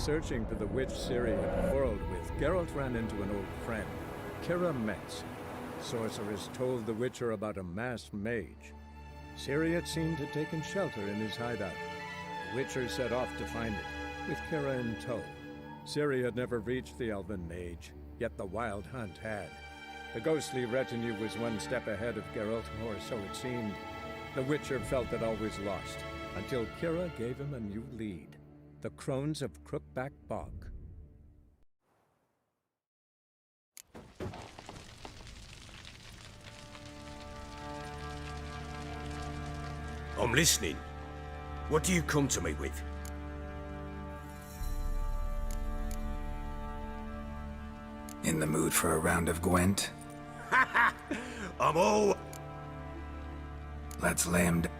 searching for the witch Ciri had quarreled with, Geralt ran into an old friend, Kira Metz. Sorceress told the Witcher about a masked mage. Ciri had seemed to have taken shelter in his hideout. The Witcher set off to find it, with Kira in tow. Ciri had never reached the elven mage, yet the Wild Hunt had. The ghostly retinue was one step ahead of Geralt, or so it seemed. The Witcher felt that all was lost, until Kira gave him a new lead. The Crones of Crookback Bog. I'm listening. What do you come to me with? In the mood for a round of Gwent? I'm all... Let's lay him down.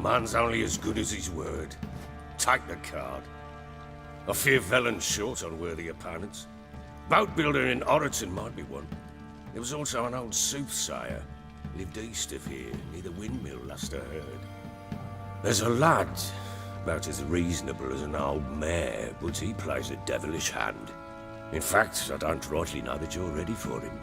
man's only as good as his word. Take the card. I fear Velen's short on worthy opponents. Boat builder in Oroton might be one. There was also an old soothsayer. Lived east of here, near the windmill, last I heard. There's a lad, about as reasonable as an old mare, but he plays a devilish hand. In fact, I don't rightly know that you're ready for him.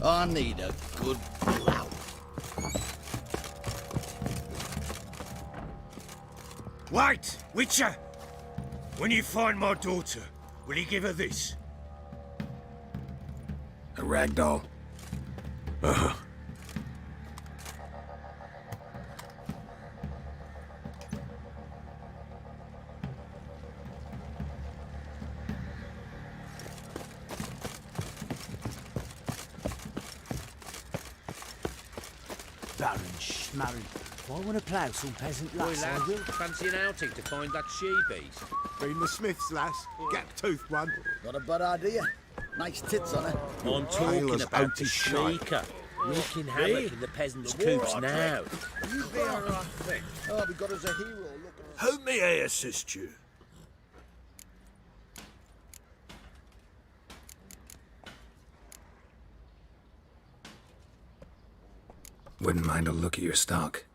I need a good blow. Wait, Witcher! When you find my daughter, will you give her this? A ragdoll. Baron Schmarren. I want to plough some peasant Boy, lass, I lad, will. fancy an outing to find that she-beast? Been the Smiths, lass. Gap-toothed one. Not a bad idea. Nice tits on her. I'm talking Taylor's about out the his shite. sneaker. Wreaking havoc in the peasants' coops now. You be alright, thing. Oh, we got us a hero. Look at us. How may I assist you? Wouldn't mind a look at your stock.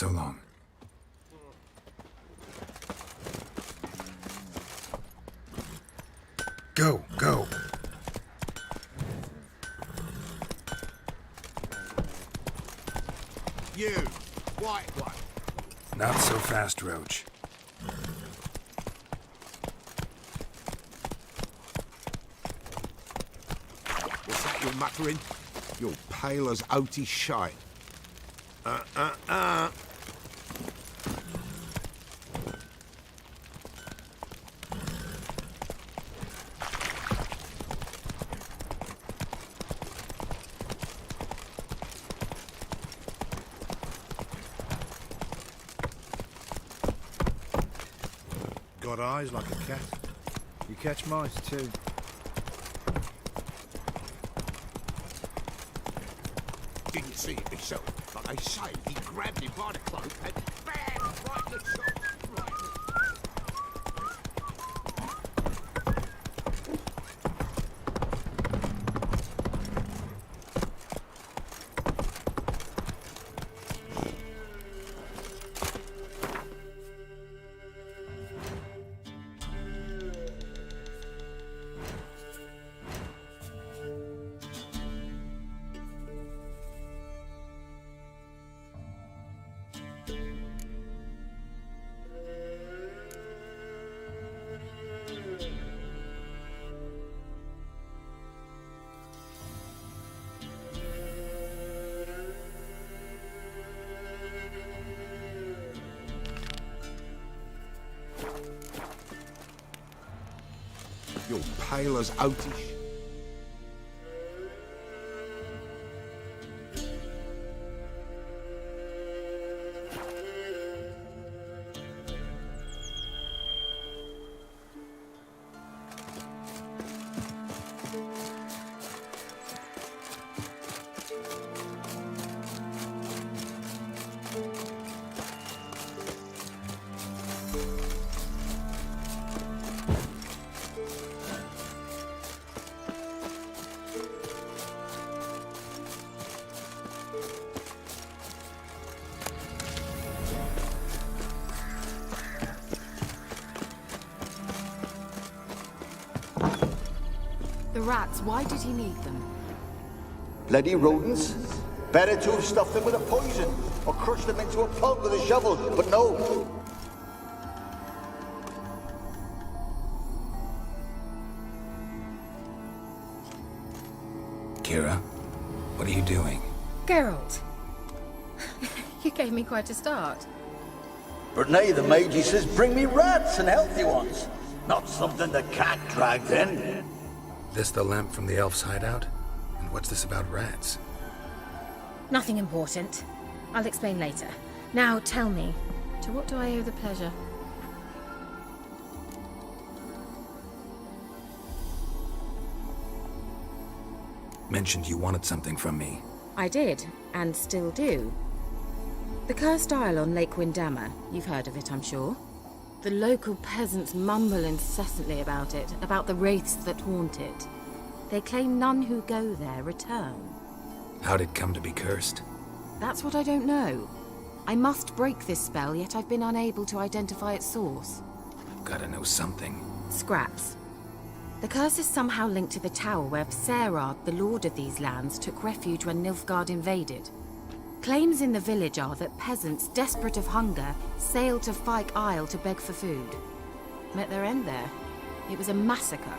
So long. Go, go. You, white one. Not so fast, Roach. What's that you're muttering? You're pale as oaty shite. Got eyes like a cat. You catch mice too. Didn't see it myself, but they say he grabbed him by the cloak and bam! Right in the top. Right. You're pale as oaty. The rats, why did he need them? Bloody rodents. Better to have stuffed them with a poison, or crushed them into a pulp with a shovel, but no. Kira, what are you doing? Geralt. You gave me quite a start. Brunei the mage, he says, bring me rats and healthy ones. Not something the cat dragged in. This the lamp from the elf's hideout? And what's this about rats? Nothing important. I'll explain later. Now tell me, to what do I owe the pleasure? Mentioned you wanted something from me. I did, and still do. The Cursed Isle on Lake Windammer. You've heard of it, I'm sure. The local peasants mumble incessantly about it, about the wraiths that haunt it. They claim none who go there return. How'd it come to be cursed? That's what I don't know. I must break this spell, yet I've been unable to identify its source. Gotta know something. Scraps. The curse is somehow linked to the tower where Serard, the lord of these lands, took refuge when Nilfgaard invaded. Claims in the village are that peasants, desperate of hunger, sailed to Fyke Isle to beg for food. Met their end there. It was a massacre.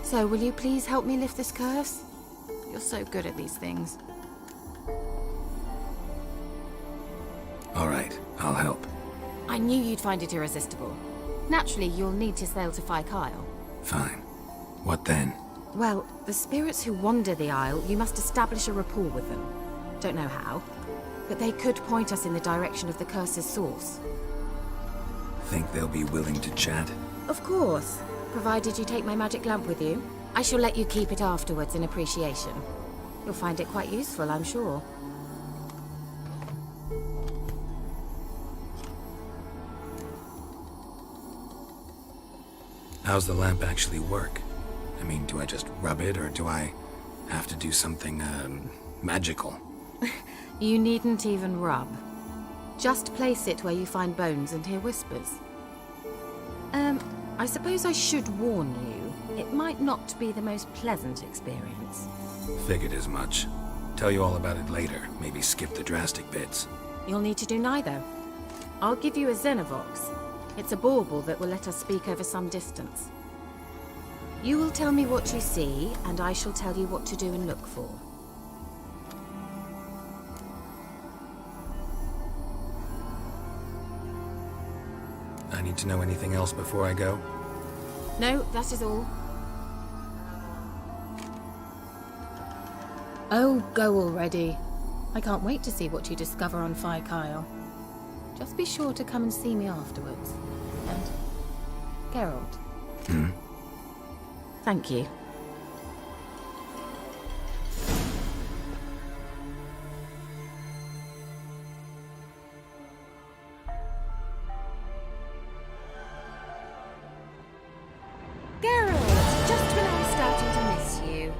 So, will you please help me lift this curse? You're so good at these things. All right, I'll help. I knew you'd find it irresistible. Naturally, you'll need to sail to Fyke Isle. Fine. What then? Well, the spirits who wander the Isle, you must establish a rapport with them. Don't know how, but they could point us in the direction of the curse's source. Think they'll be willing to chat? Of course, provided you take my magic lamp with you. I shall let you keep it afterwards in appreciation. You'll find it quite useful, I'm sure. How's the lamp actually work? I mean, do I just rub it, or do I have to do something, magical? You needn't even rub. Just place it where you find bones and hear whispers. I suppose I should warn you, it might not be the most pleasant experience. Figured as much. Tell you all about it later. Maybe skip the drastic bits. You'll need to do neither. I'll give you a Xenovox. It's a bauble that will let us speak over some distance. You will tell me what you see, and I shall tell you what to do and look for. I need to know anything else before I go? No, that is all. Oh, go already. I can't wait to see what you discover on Phi Kyle. Just be sure to come and see me afterwards. And... Geralt. Hmm? Thank you. Geralt, just when I was starting to miss you.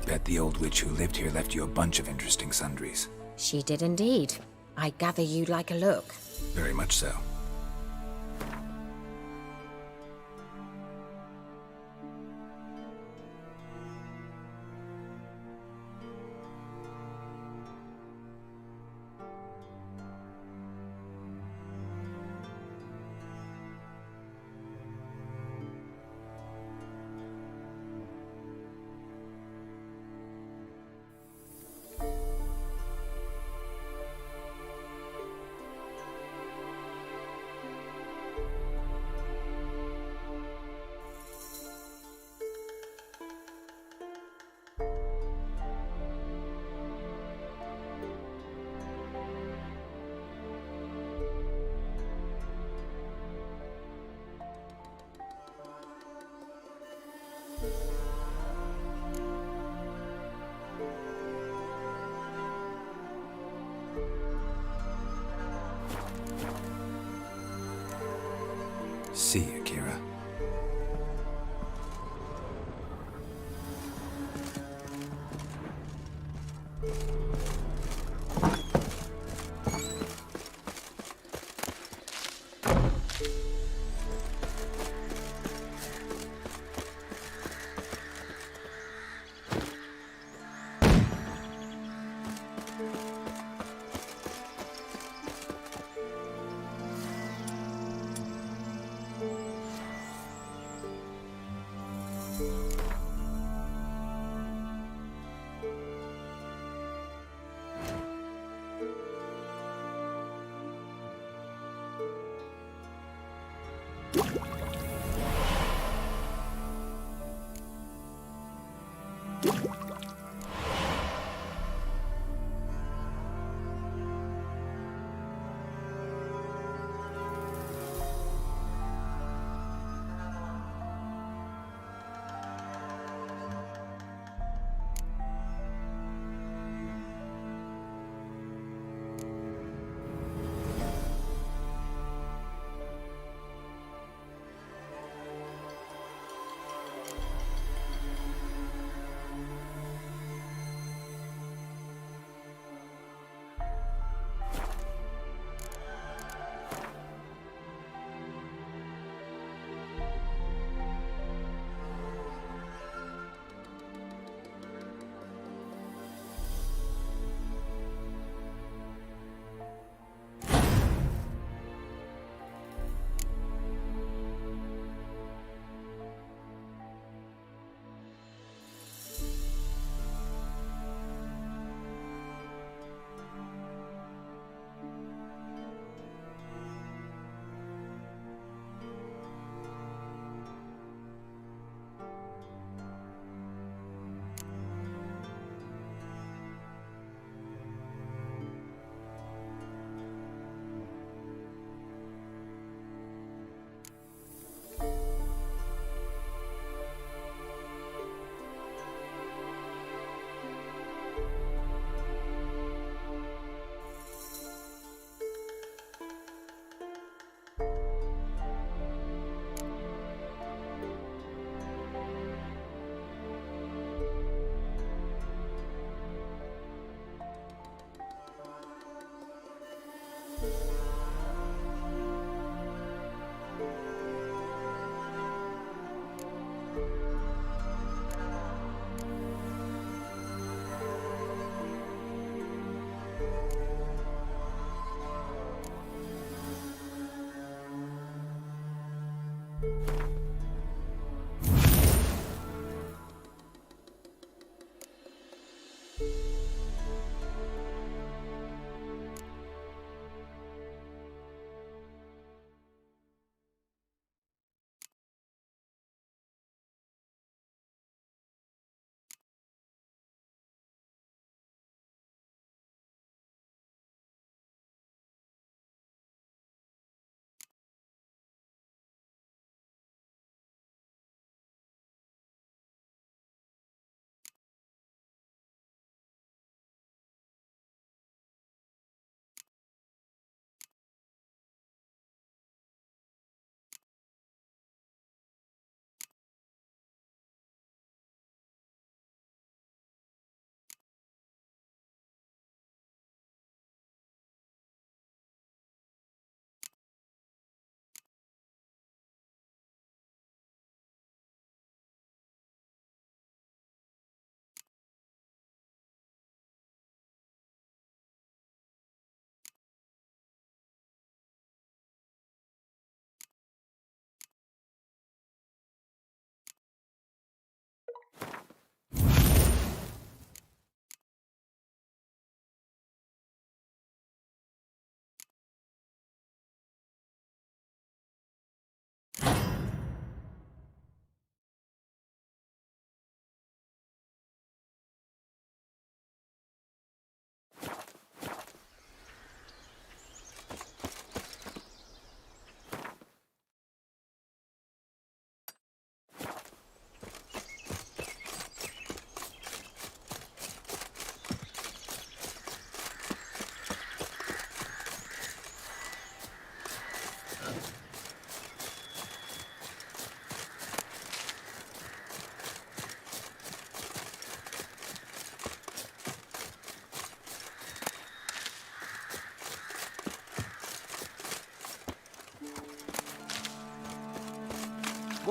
Bet the old witch who lived here left you a bunch of interesting sundries. She did indeed. I gather you'd like a look. Very much so. See you, Kira.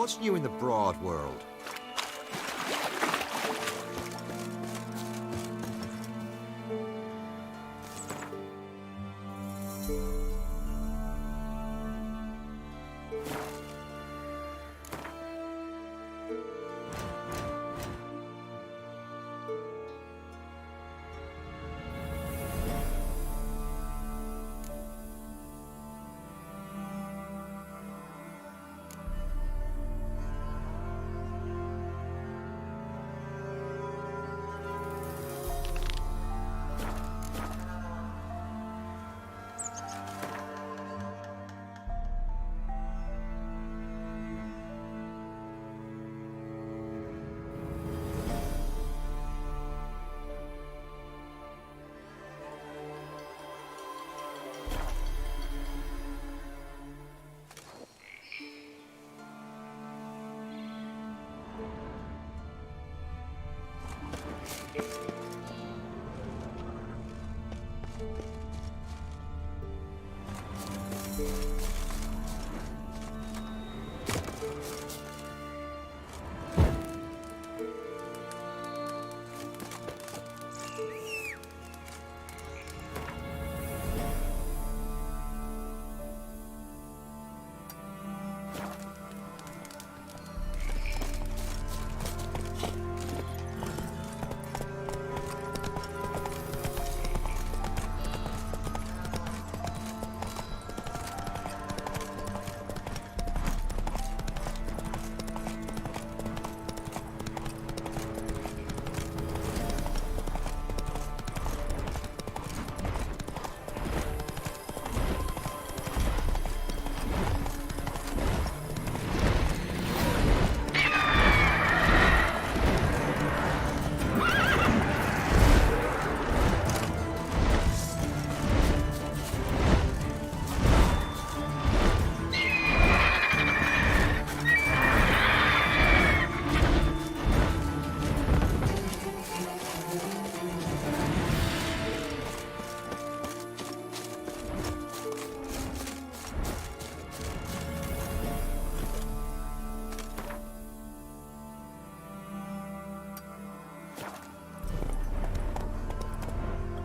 What's new in the broad world?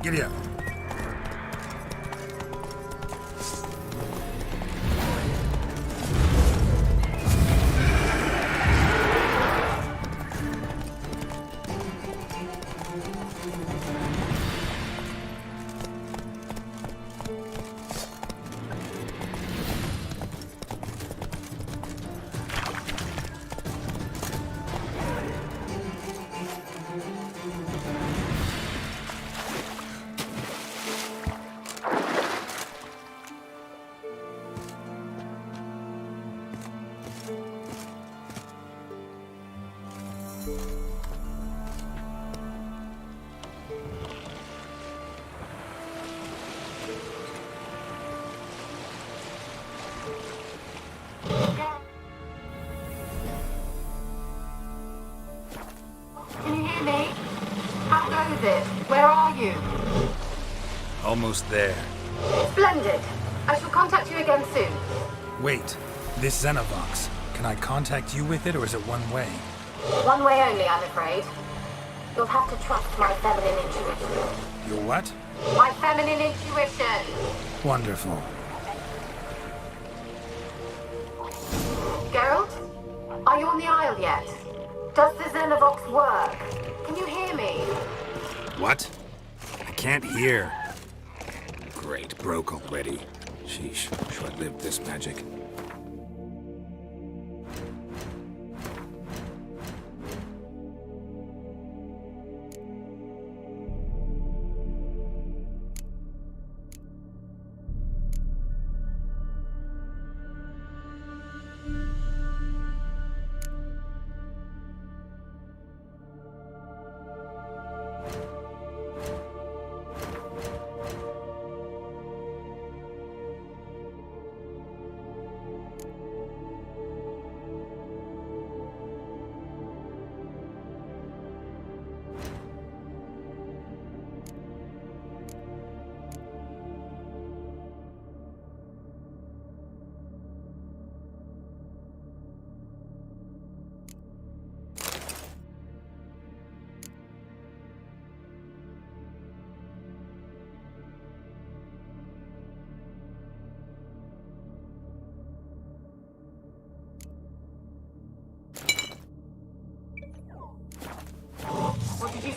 Giddy up. Can you hear me? How goes it? Where are you? Almost there. Splendid. I shall contact you again soon. Wait, this Xenovox. Can I contact you with it, or is it one way? One way only, I'm afraid. You'll have to trust my feminine intuition. Your what? My feminine intuition! Wonderful. Geralt? Are you on the Isle yet? Does the Xenovox work? Can you hear me? What? I can't hear. Great, broke already. Sheesh, short-lived this magic.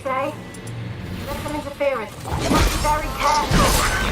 say? There's some interference. You must be very careful.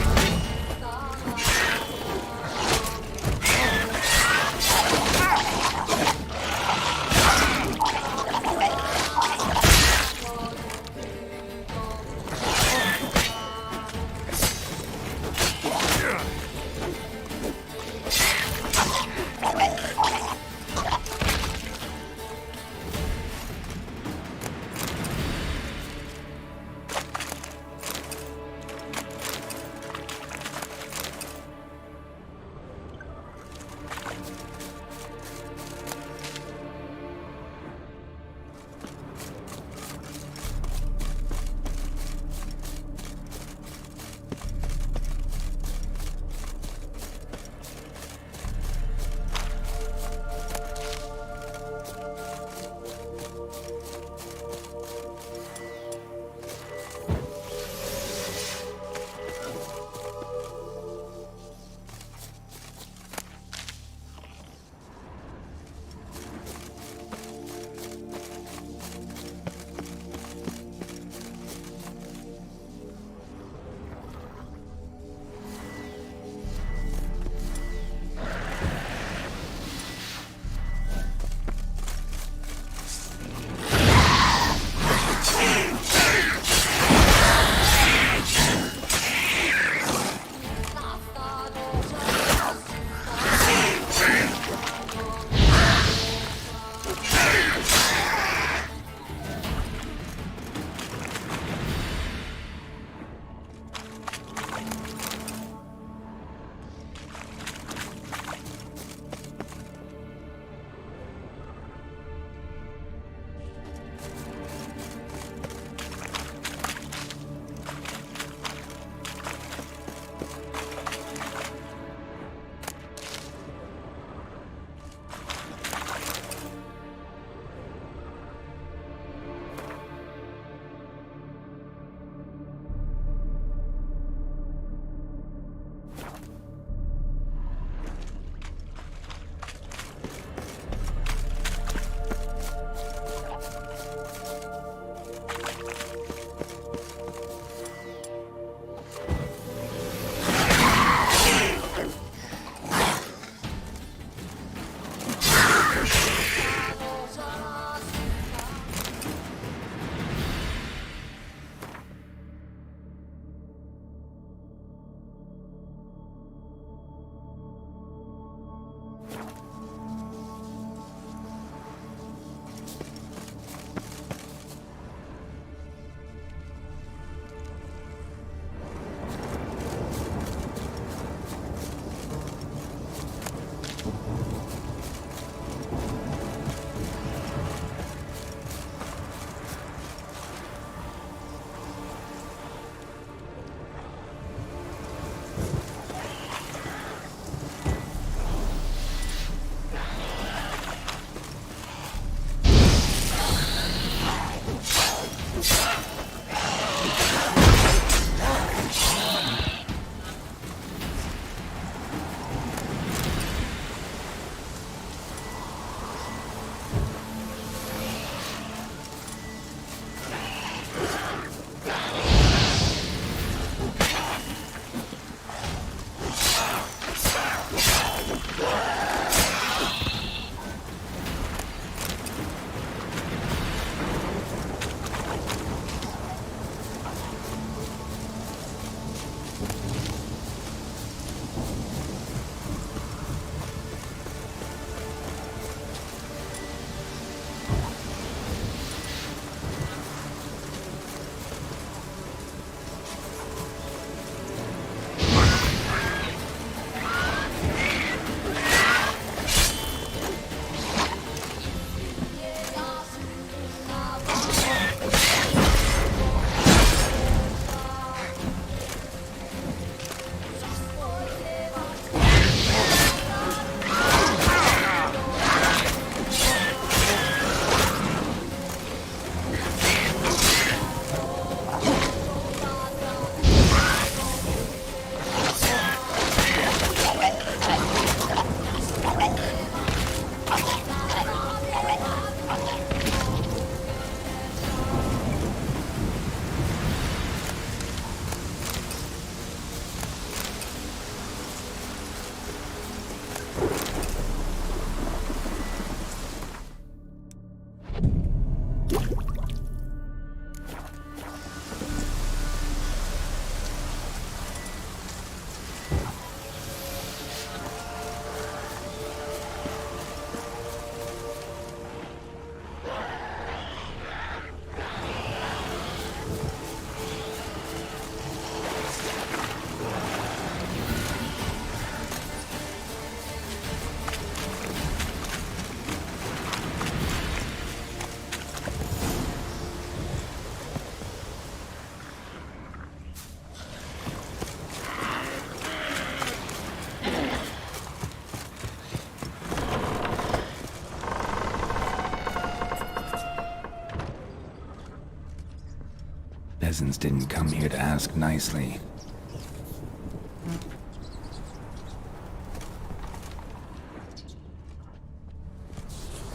peasants didn't come here to ask nicely.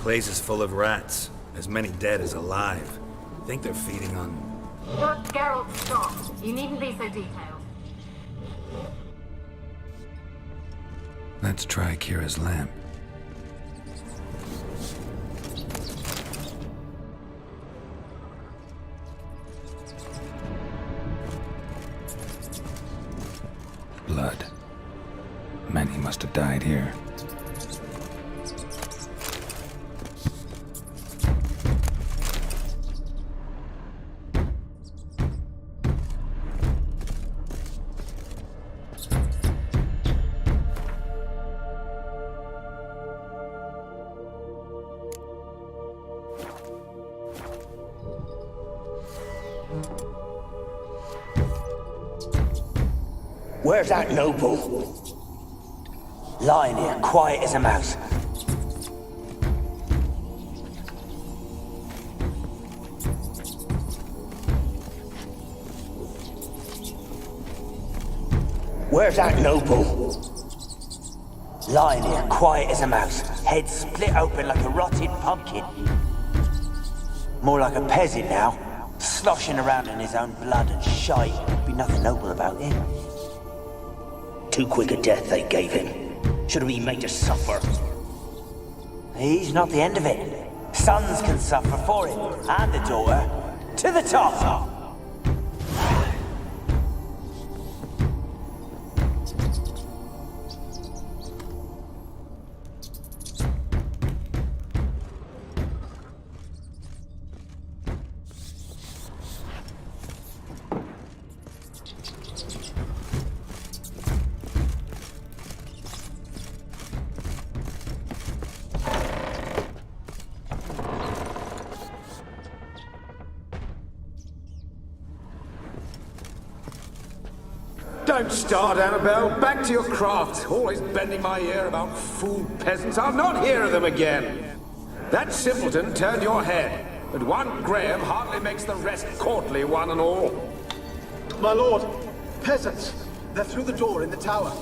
Place is full of rats. As many dead as alive. Think they're feeding on... Geralt, stop. You needn't be so detailed. Let's try Kira's lamp. Blood. Many must have died here. Where's that noble? Lying here, quiet as a mouse. Where's that noble? Lying here, quiet as a mouse. Head split open like a rotted pumpkin. More like a peasant now. Sloshing around in his own blood and shite. Be nothing noble about him. Too quick a death they gave him. Should have been made to suffer. He's not the end of it. Sons can suffer for it, and the daughter. To the top! Don't start, Annabelle. Back to your craft. Always bending my ear about fool peasants. I'll not hear of them again. That simpleton turned your head, but one Graham hardly makes the rest courtly, one and all. My lord, peasants. They're through the door in the tower.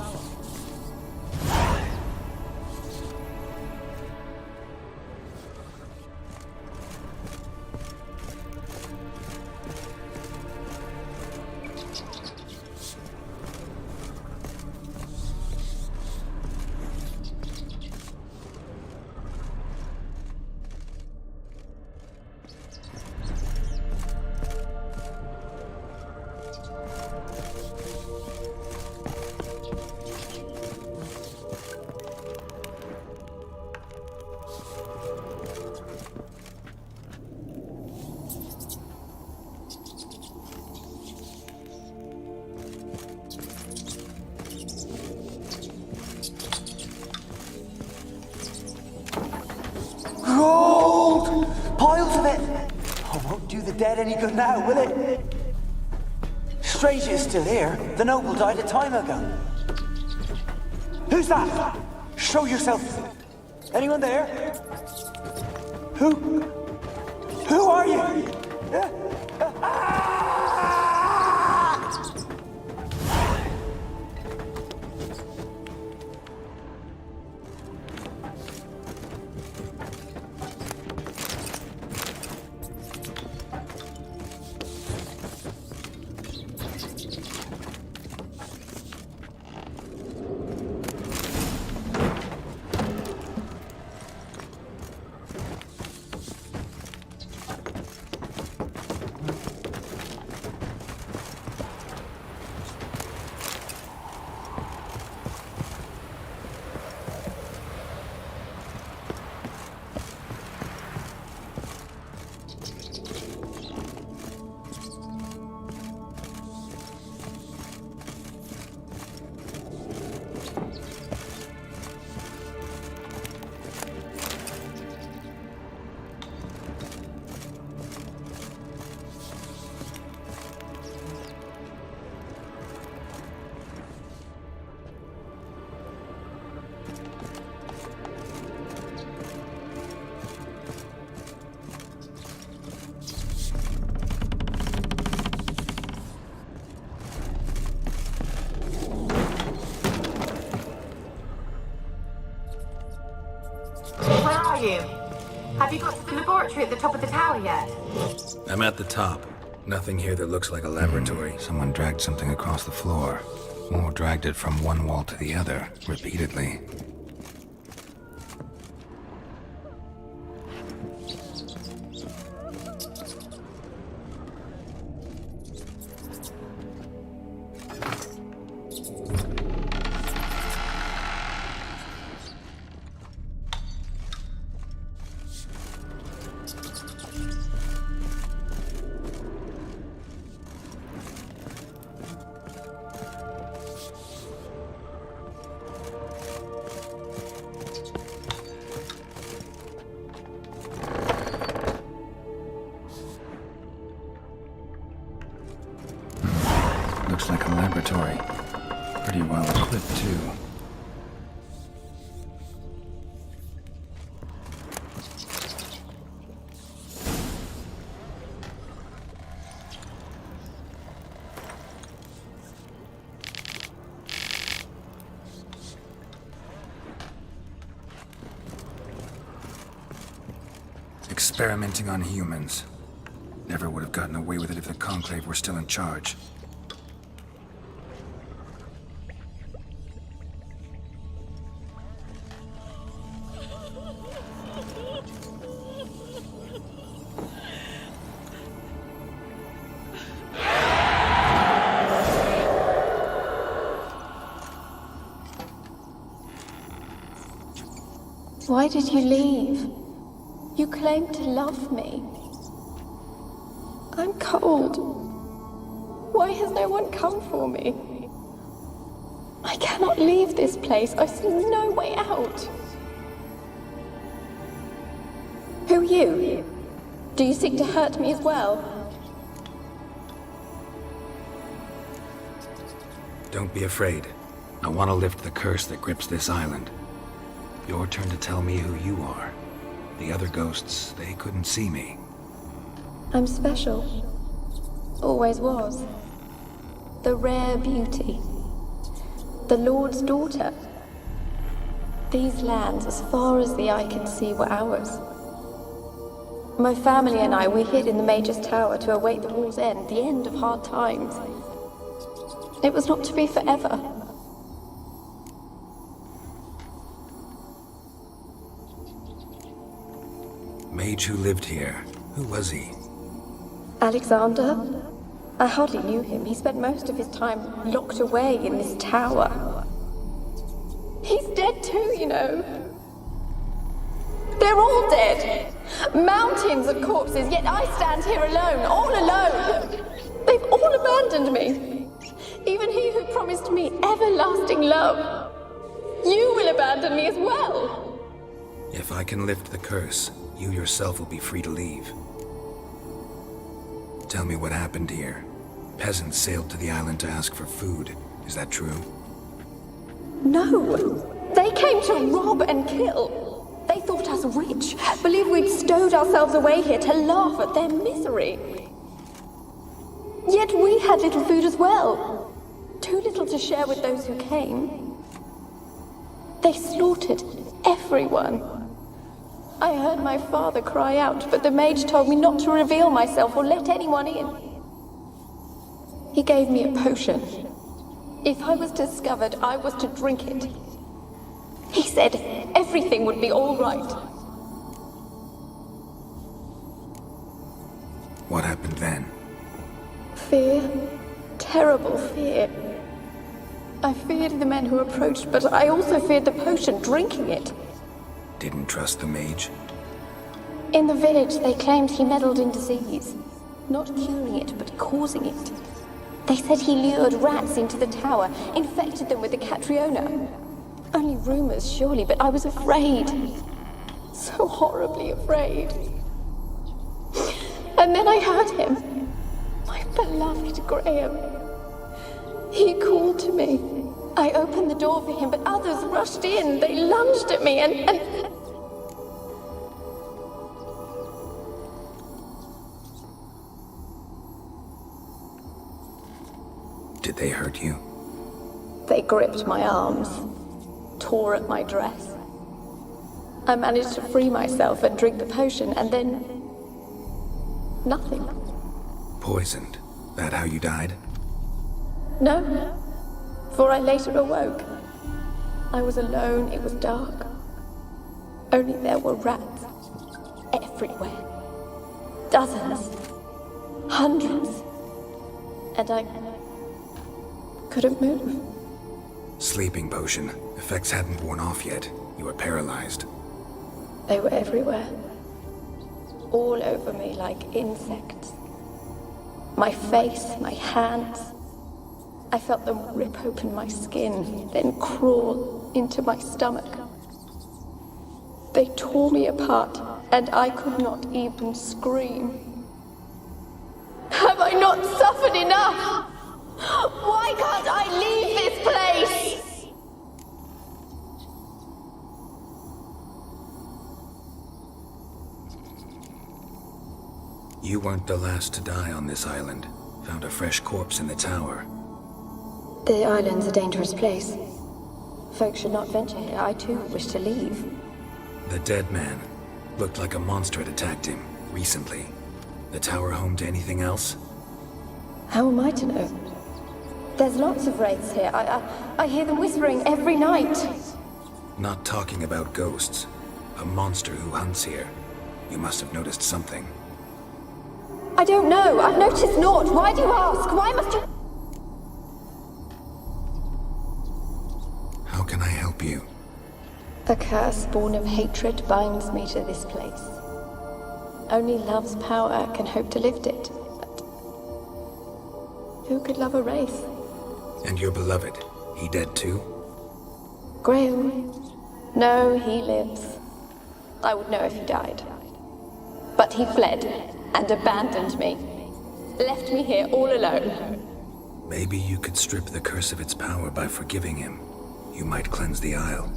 Gold! Piles of it! Oh, won't do the dead any good now, will it? Strange it's still here. The noble died a time ago. Who's that? Show yourself. Anyone there? Who are you? laboratory at the top of the tower yet? I'm at the top. Nothing here that looks like a laboratory. Someone dragged something across the floor. Or dragged it from one wall to the other, repeatedly. Looks like a laboratory. Pretty well equipped, too. Experimenting on humans. Never would have gotten away with it if the Conclave were still in charge. Why did you leave? You claimed to love me. I'm cold. Why has no one come for me? I cannot leave this place. I see no way out. Who are you? Do you seek to hurt me as well? Don't be afraid. I want to lift the curse that grips this island. Your turn to tell me who you are. The other ghosts, they couldn't see me. I'm special. Always was. The rare beauty. The Lord's daughter. These lands, as far as the eye could see, were ours. My family and I, we hid in the Mage's Tower to await the war's end, the end of hard times. It was not to be forever. Mage who lived here. Who was he? Alexander? I hardly knew him. He spent most of his time locked away in this tower. He's dead too, you know. They're all dead. Mountains of corpses, yet I stand here alone, all alone. They've all abandoned me. Even he who promised me everlasting love. You will abandon me as well. If I can lift the curse, you yourself will be free to leave. Tell me what happened here. Peasants sailed to the island to ask for food. Is that true? No. They came to rob and kill. They thought us rich, believed we'd stowed ourselves away here to laugh at their misery. Yet we had little food as well. Too little to share with those who came. They slaughtered everyone. I heard my father cry out, but the mage told me not to reveal myself or let anyone in. He gave me a potion. If I was discovered, I was to drink it. He said everything would be all right. What happened then? Fear. Terrible fear. I feared the men who approached, but I also feared the potion, drinking it. Didn't trust the mage? In the village, they claimed he meddled in disease. Not curing it, but causing it. They said he lured rats into the tower, infected them with the Catriona. Only rumors, surely, but I was afraid. So horribly afraid. And then I heard him. My beloved Graham. He called to me. I opened the door for him, but others rushed in. They lunged at me and... Did they hurt you? They gripped my arms, tore at my dress. I managed to free myself and drink the potion, and then Nothing. Poisoned. That how you died? No. For I later awoke. I was alone, it was dark. Only there were rats. Everywhere. Dozens. Hundreds. And I couldn't move. Sleeping potion. Effects hadn't worn off yet. You were paralyzed. They were everywhere. All over me like insects. My face, my hands. I felt them rip open my skin, then crawl into my stomach. They tore me apart, and I could not even scream. Have I not suffered enough? Why can't I leave this place? You weren't the last to die on this island. Found a fresh corpse in the tower. The island's a dangerous place. Folks should not venture here. I too wish to leave. The dead man. Looked like a monster had attacked him, recently. The tower home to anything else? How am I to know? There's lots of wraiths here. I hear them whispering every night. Not talking about ghosts. A monster who hunts here. You must have noticed something. I don't know. I've noticed naught. Why do you ask? Why must you... How can I help you? A curse born of hatred binds me to this place. Only love's power can hope to lift it. But who could love a wraith? And your beloved, he dead too? Graham? No, he lives. I would know if he died. But he fled and abandoned me. Left me here all alone. Maybe you could strip the curse of its power by forgiving him. You might cleanse the Isle.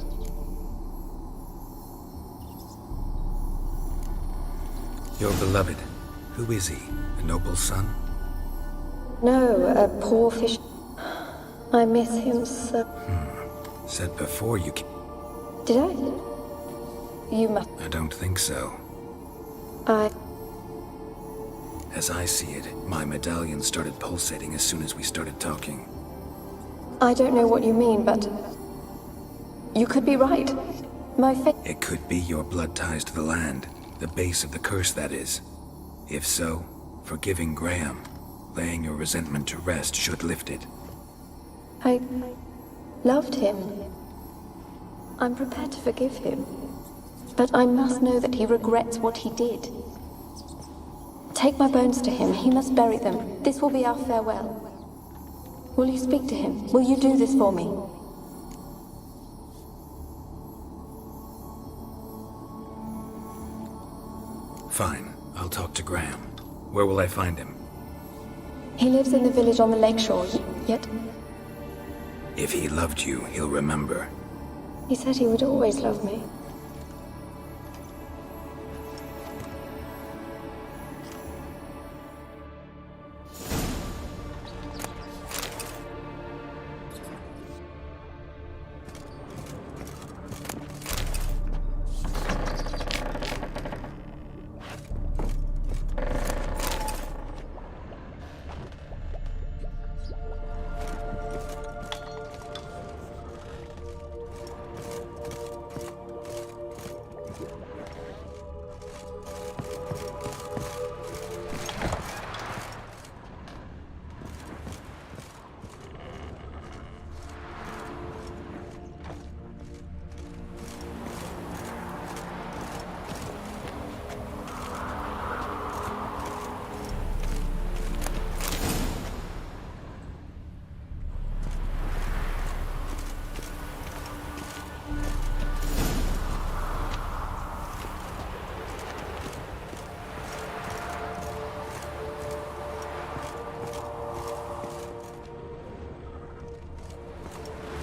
Your beloved, who is he? A noble son? No, a poor fish. I miss him so... Said before you... Did I? You must... I don't think so. As I see it, my medallion started pulsating as soon as we started talking. I don't know what you mean, but... You could be right. My faith... It could be your blood ties to the land. The base of the curse, that is. If so, forgiving Graham, laying your resentment to rest should lift it. I loved him. I'm prepared to forgive him. But I must know that he regrets what he did. Take my bones to him. He must bury them. This will be our farewell. Will you speak to him? Will you do this for me? Fine. I'll talk to Graham. Where will I find him? He lives in the village on the lakeshore, yet... If he loved you, he'll remember. He said he would always love me.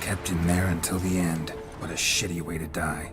Kept in there until the end. What a shitty way to die.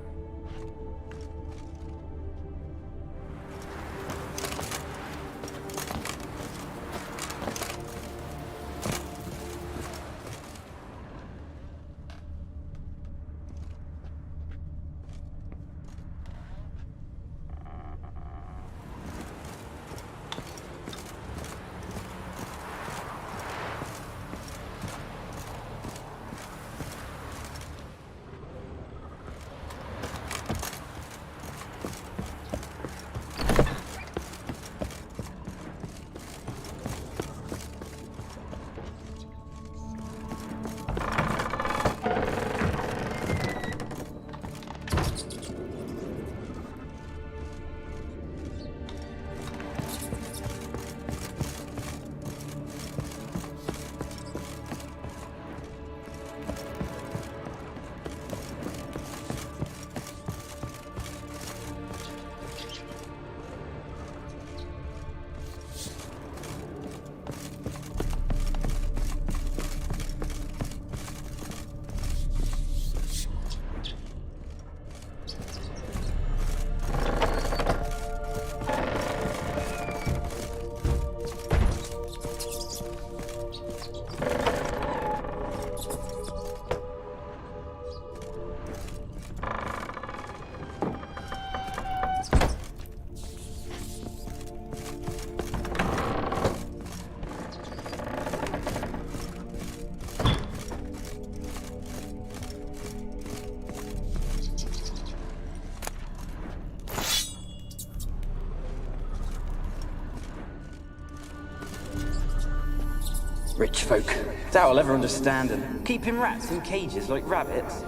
Rich folk. Doubt I'll ever understand them. Keeping rats in cages like rabbits.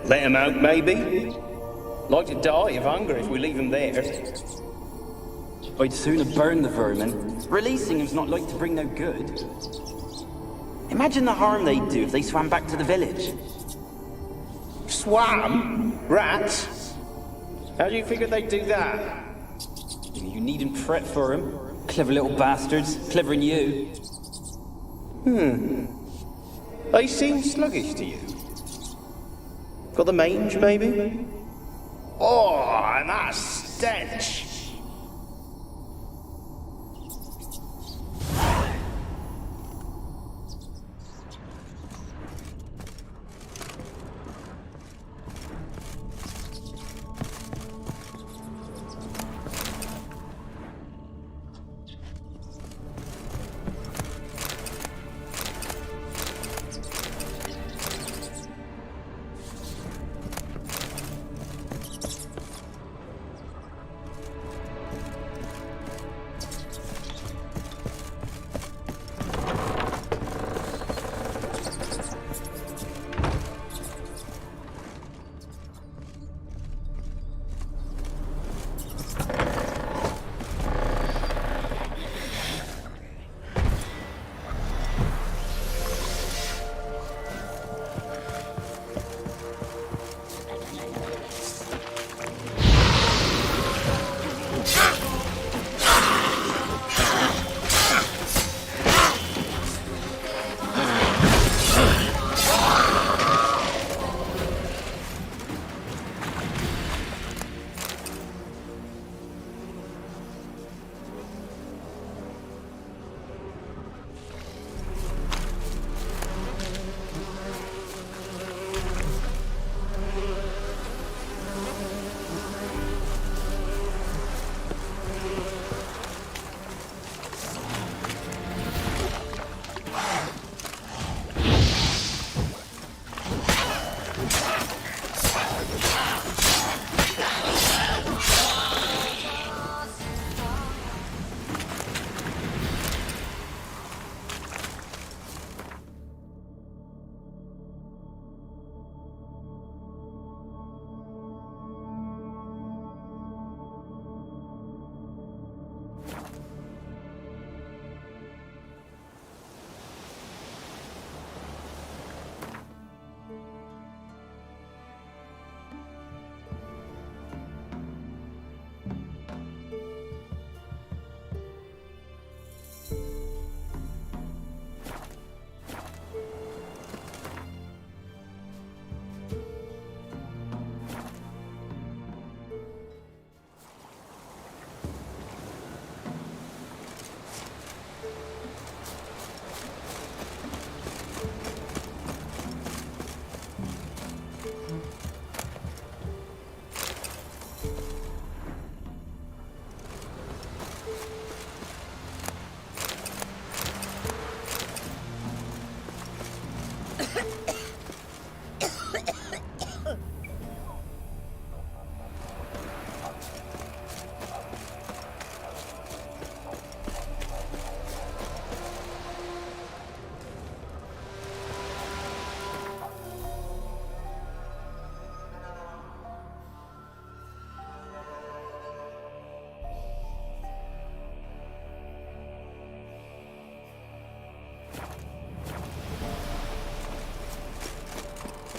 Let them out, maybe? Like to die of hunger if we leave them there. I'd sooner burn the vermin. Releasing them's not like to bring no good. Imagine the harm they'd do if they swam back to the village. Swam? Rats? How do you figure they'd do that? You needn't fret for them. Clever little bastards. Clever than you. They seem sluggish to you. Got the mange, maybe? Oh, and that stench!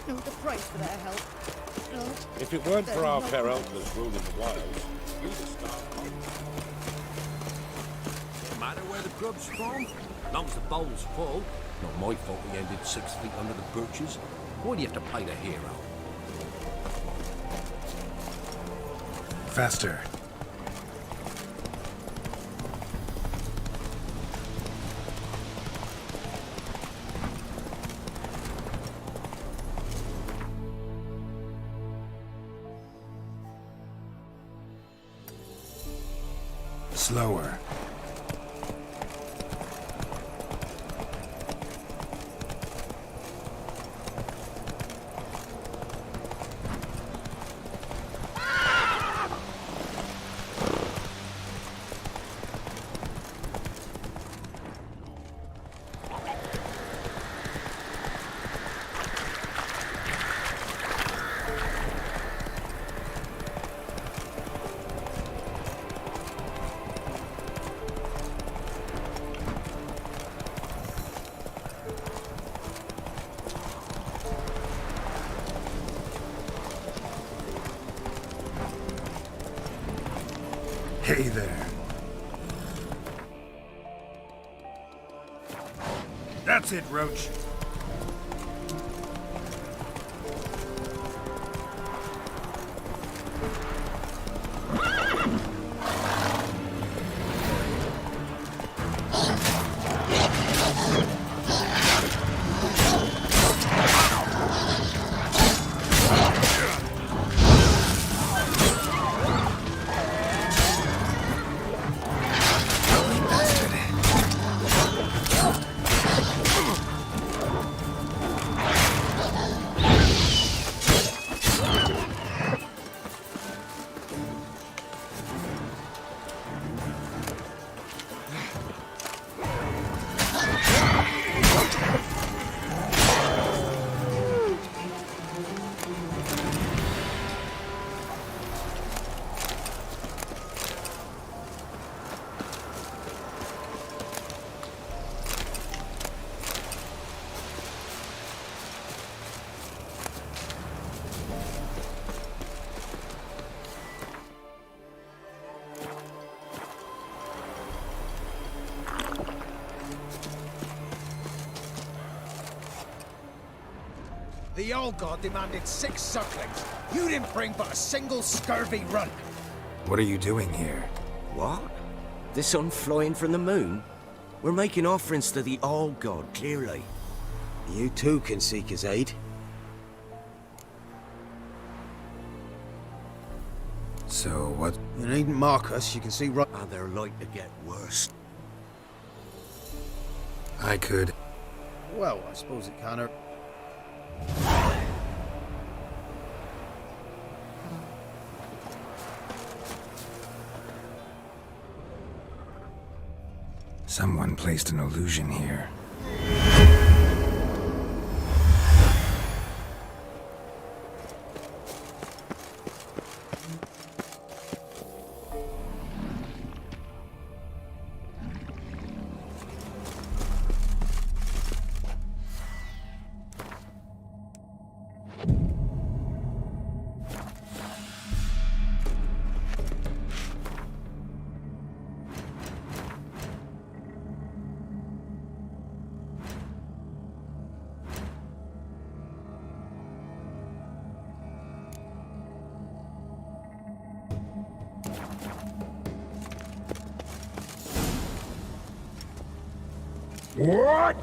The price for their help. If it weren't for our fair elders ruling the wilds, we'd have starved. No matter where the grub's from, as long as the bowl's full. Not my fault we ended 6 feet under the birches. Why do you have to play the hero? Faster. Slower. Hey there. That's it, Roach. The Old God demanded 6 sucklings. You didn't bring but a single scurvy runt. What are you doing here? What? The sun flying from the moon? We're making offerings to the Old God, clearly. You too can seek his aid. So what? You needn't mark us, you can see right... And they're like to get worse. I could... Well, I suppose it can hurt. Someone placed an illusion here. What?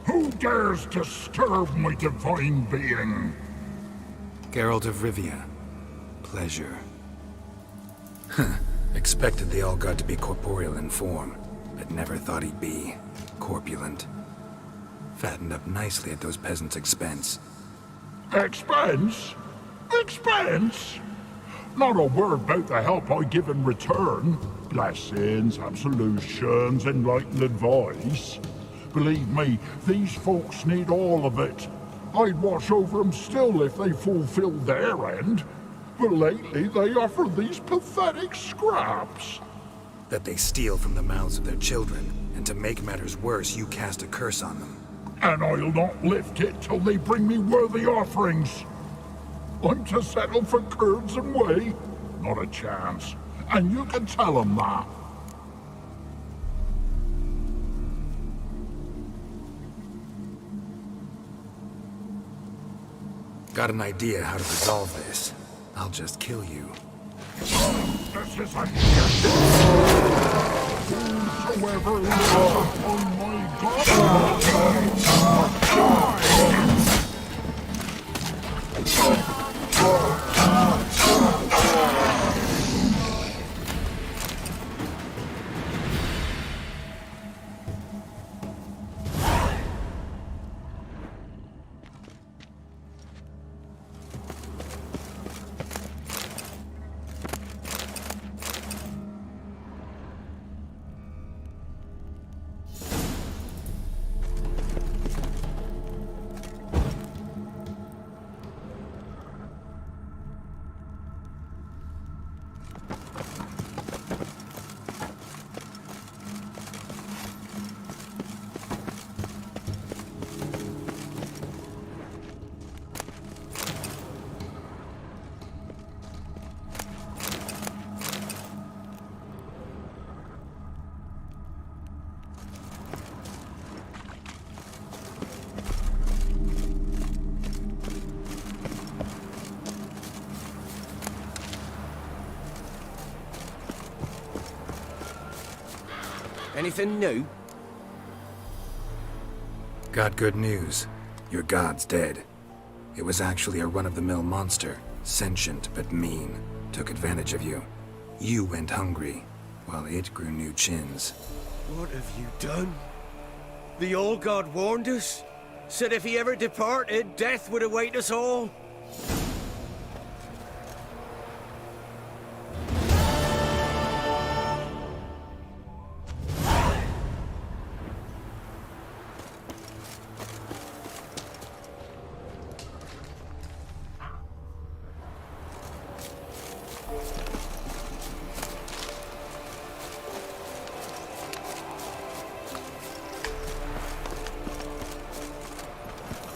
Who dares disturb my divine being? Geralt of Rivia. Pleasure. Expected the All-God to be corporeal in form, but never thought he'd be corpulent. Fattened up nicely at those peasants' expense. Expense? Expense? Not a word about the help I give in return. Blessings, absolutions, enlightened advice. Believe me, these folks need all of it. I'd watch over them still if they fulfilled their end. But lately they offer these pathetic scraps. That they steal from the mouths of their children, and to make matters worse, you cast a curse on them. And I'll not lift it till they bring me worthy offerings. I'm to settle for curds and whey? Not a chance. And you can tell them that. Got an idea how to resolve this. I'll just kill you. This is a whosoever lives upon my Anything new? Got good news. Your god's dead. It was actually a run-of-the-mill monster, sentient but mean. Took advantage of you. You went hungry, while it grew new chins. What have you done? The old god warned us. Said if he ever departed, death would await us all.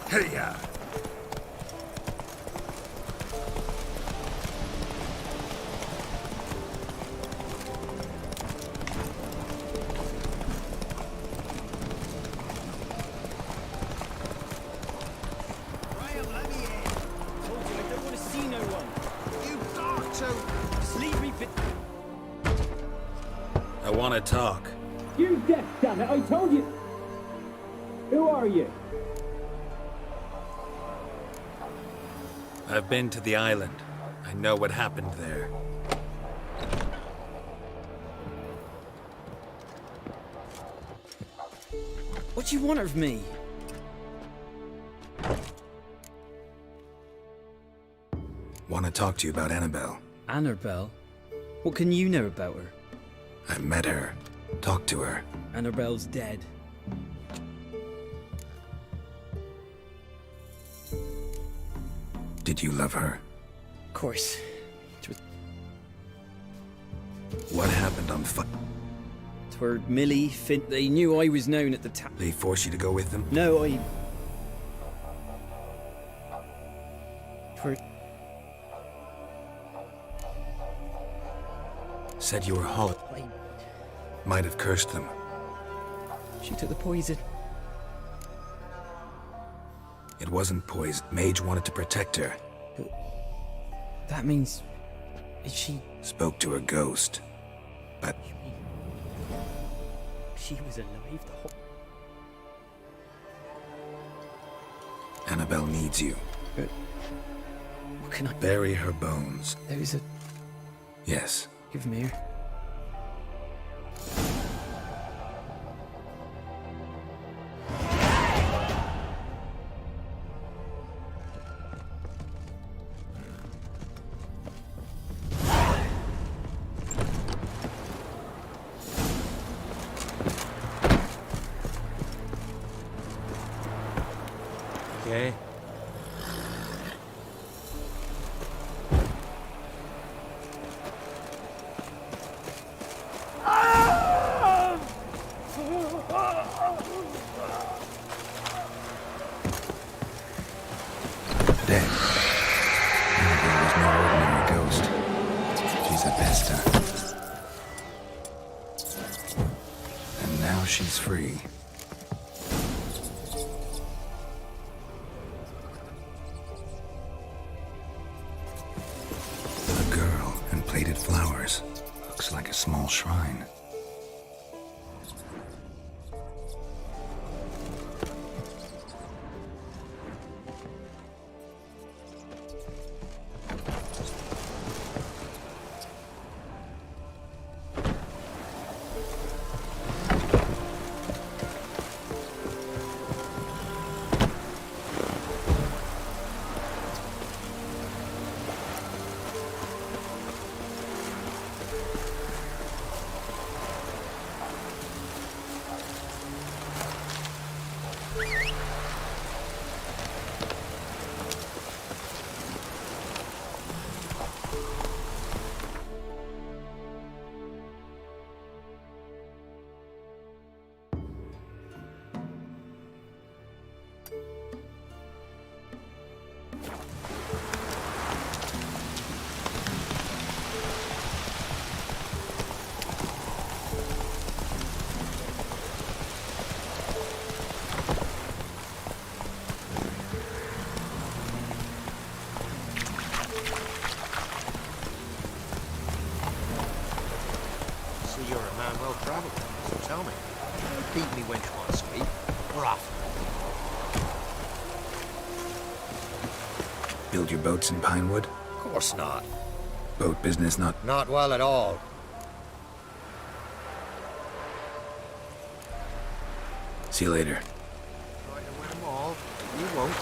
Hey-ya! I want to talk. You deaf, damn it! I told you! Who are you? I've been to the island. I know what happened there. What do you want of me? Want to talk to you about Annabelle. Annabelle? What can you know about her? I met her. Talked to her. Annabelle's dead. Did you love her? Of course. What happened on Twere Millie, Finn, they knew I was known at the time. They forced you to go with them? No, Twere... Said you were hollow. Might have cursed them. She took the poison. It wasn't poison. Mage wanted to protect her. But that means... Is she... Spoke to her ghost. But... She was alive the whole... Annabelle needs you. But... What can I... Bury her bones. There is a... Yes. Give them here. Okay. Dead. Annabelle was no ordinary ghost. She's a Vesta. And now she's free. A girl and plated flowers. Looks like a small shrine. me wench wants me. We're off. Build your boats in Pinewood? Of course not. Boat business not... Not well at all. See you later. Try to win them all. You won't.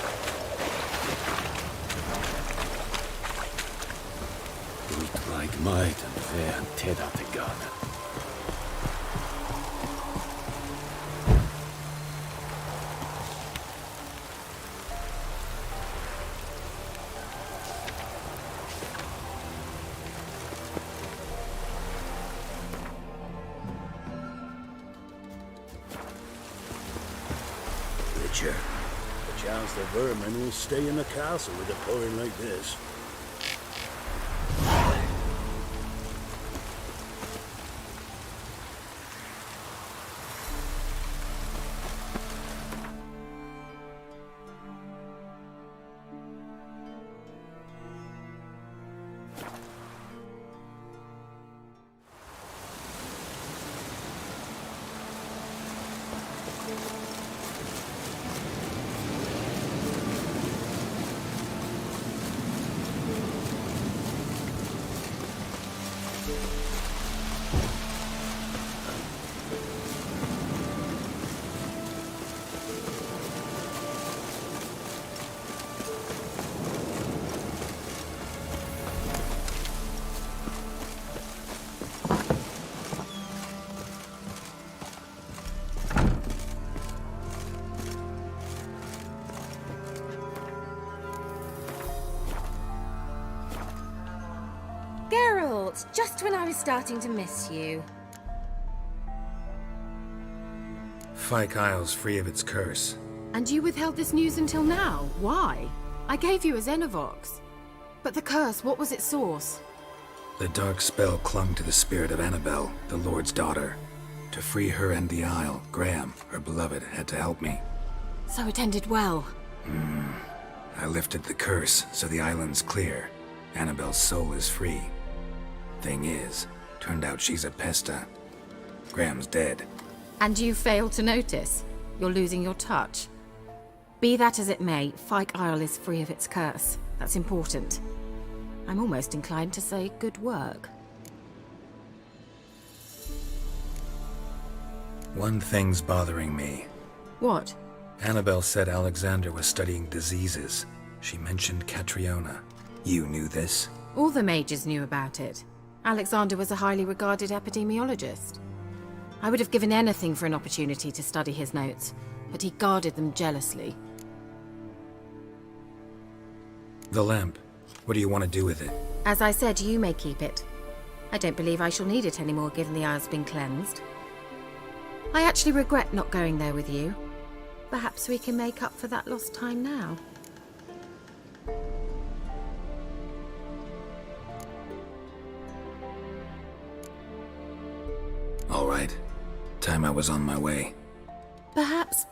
Gut like might and fair and Ted out the gun. Witcher, perchance the vermin will stay in the castle with a pouring like this. Geralt, just when I was starting to miss you. Fyke Isle's free of its curse. And you withheld this news until now? Why? I gave you a Xenovox. But the curse, what was its source? The dark spell clung to the spirit of Annabelle, the Lord's daughter. To free her and the Isle, Graham, her beloved, had to help me. So it ended well. I lifted the curse, so the island's clear. Annabelle's soul is free. Thing is, turned out she's a Pesta. Graham's dead. And you failed to notice? You're losing your touch. Be that as it may, Fyke Isle is free of its curse. That's important. I'm almost inclined to say good work. One thing's bothering me. What? Annabelle said Alexander was studying diseases. She mentioned Catriona. You knew this? All the mages knew about it. Alexander was a highly regarded epidemiologist. I would have given anything for an opportunity to study his notes, but he guarded them jealously. The lamp. What do you want to do with it? As I said, you may keep it. I don't believe I shall need it anymore, given the Isle's been cleansed. I actually regret not going there with you. Perhaps we can make up for that lost time now. All right. Time I was on my way. Perhaps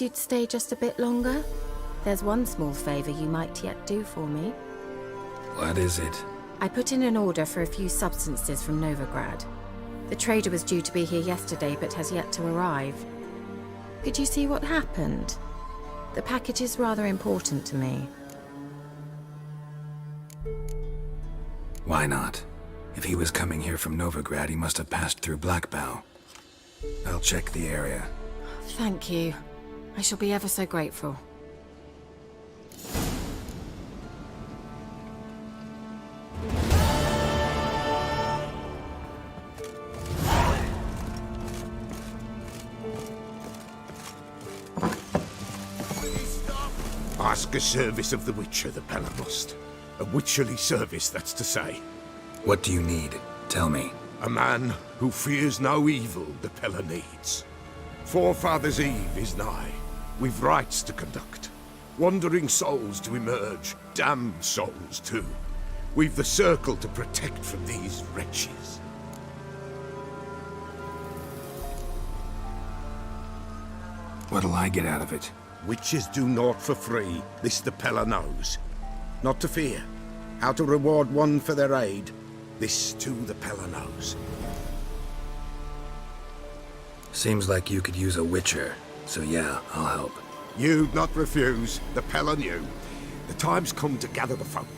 you'd stay just a bit longer? There's one small favor you might yet do for me. What is it? I put in an order for a few substances from Novigrad. The trader was due to be here yesterday, but has yet to arrive. Could you see what happened? The package is rather important to me. Why not? If he was coming here from Novigrad, he must have passed through Blackbough. I'll check the area. Thank you. I shall be ever so grateful. Ask a service of the Witcher, the Pella must. A witcherly service, that's to say. What do you need? Tell me. A man who fears no evil the Pella needs. Forefathers' Eve is nigh. We've rites to conduct. Wandering souls to emerge. Damned souls, too. We've the circle to protect from these wretches. What'll I get out of it? Witches do naught for free. This the Pella knows. Not to fear. How to reward one for their aid. This too the Pella knows. Seems like you could use a witcher, so yeah, I'll help. You'd not refuse, the Pella knew. The time's come to gather the folk.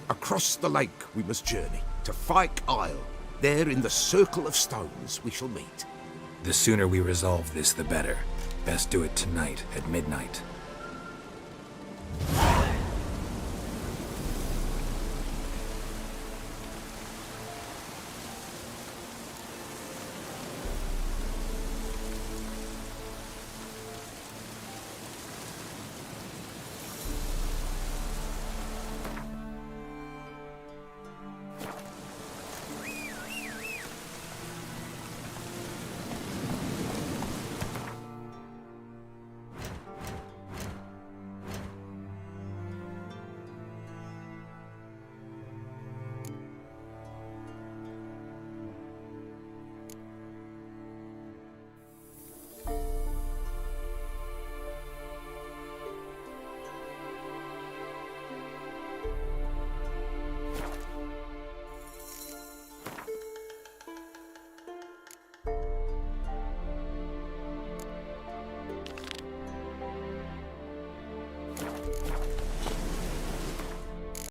Across the lake we must journey, to Fyke Isle. There in the Circle of Stones we shall meet. The sooner we resolve this, the better. Best do it tonight at midnight.